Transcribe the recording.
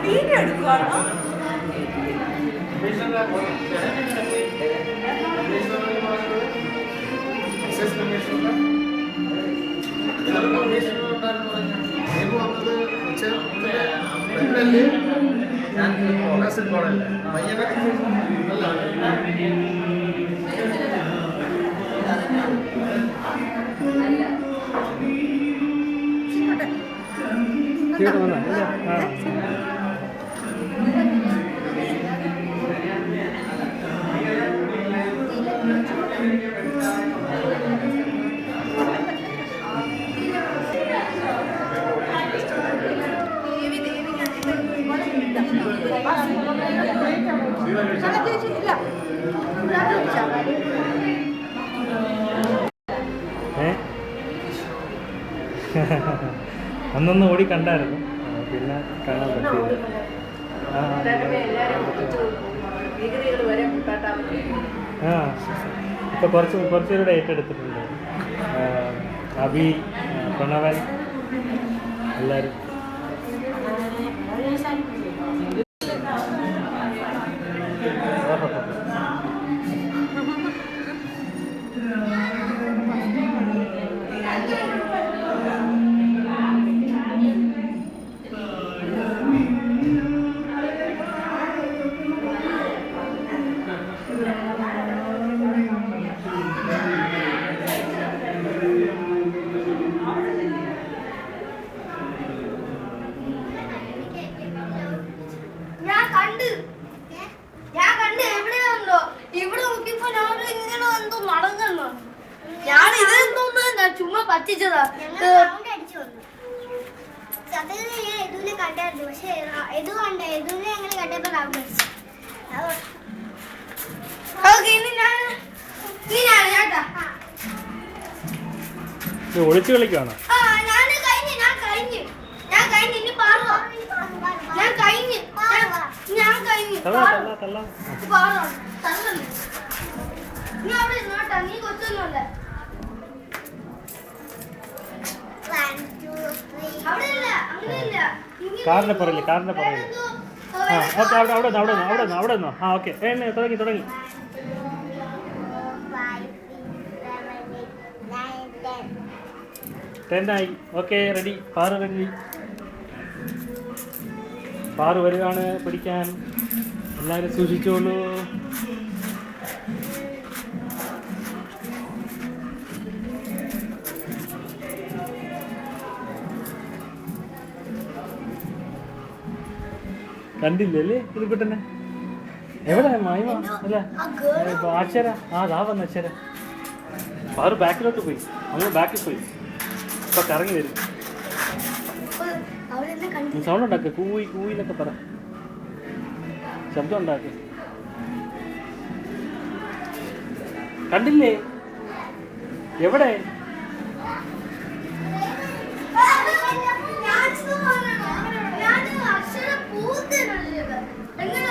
Video എടുക്കുവാണോ? അന്നൊന്ന് ഓടി കണ്ടായിരുന്നു, പിന്നെ കാണാൻ പറ്റിയില്ല. ആ ഇപ്പോൾ കുറച്ചുപേരുടെ ഏറ്റെടുത്തിട്ടുണ്ട്. അഭി, പ്രണവൻ, എല്ലാവരും. ചുമ്മാ പറ്റിച്ചതാ. എതുവിനെ കണ്ടായിരുന്നു, പക്ഷെ എതു കണ്ട എതുവിനെ ഞങ്ങൾ കണ്ടപ്പോ ഒളിച്ചു കളിക്കാണോ? നീ കൊച്ചൊന്നുമല്ല. കാറിന്റെ പുറകില് ആ ഓക്കെ, അവിടെ നിന്നോ. ആ ഓക്കെ, തുടങ്ങി 10 ആയി. Okay, ready. പാറ് റെഡി. പാറ് വരികയാണ് പിടിക്കാൻ. എല്ലാവരും സൂക്ഷിച്ചോളൂ. കണ്ടില്ലല്ലേ ഇത് കിട്ടുന്നെ? എവിടെ മായ്മ? അല്ല അക്ഷര. അതാ വന്ന അക്ഷര. പാറ് ബാക്കിലോട്ട് പോയി, അങ്ങ് ബാക്കിൽ പോയി. ഇപ്പൊ കറങ്ങി വരും. സൗണ്ട് ഉണ്ടാക്ക്, കൂയിന്നൊക്കെ പറ, ശബ്ദം ഉണ്ടാക്ക്. കണ്ടില്ലേ? എവിടെ? എങ്ങനെ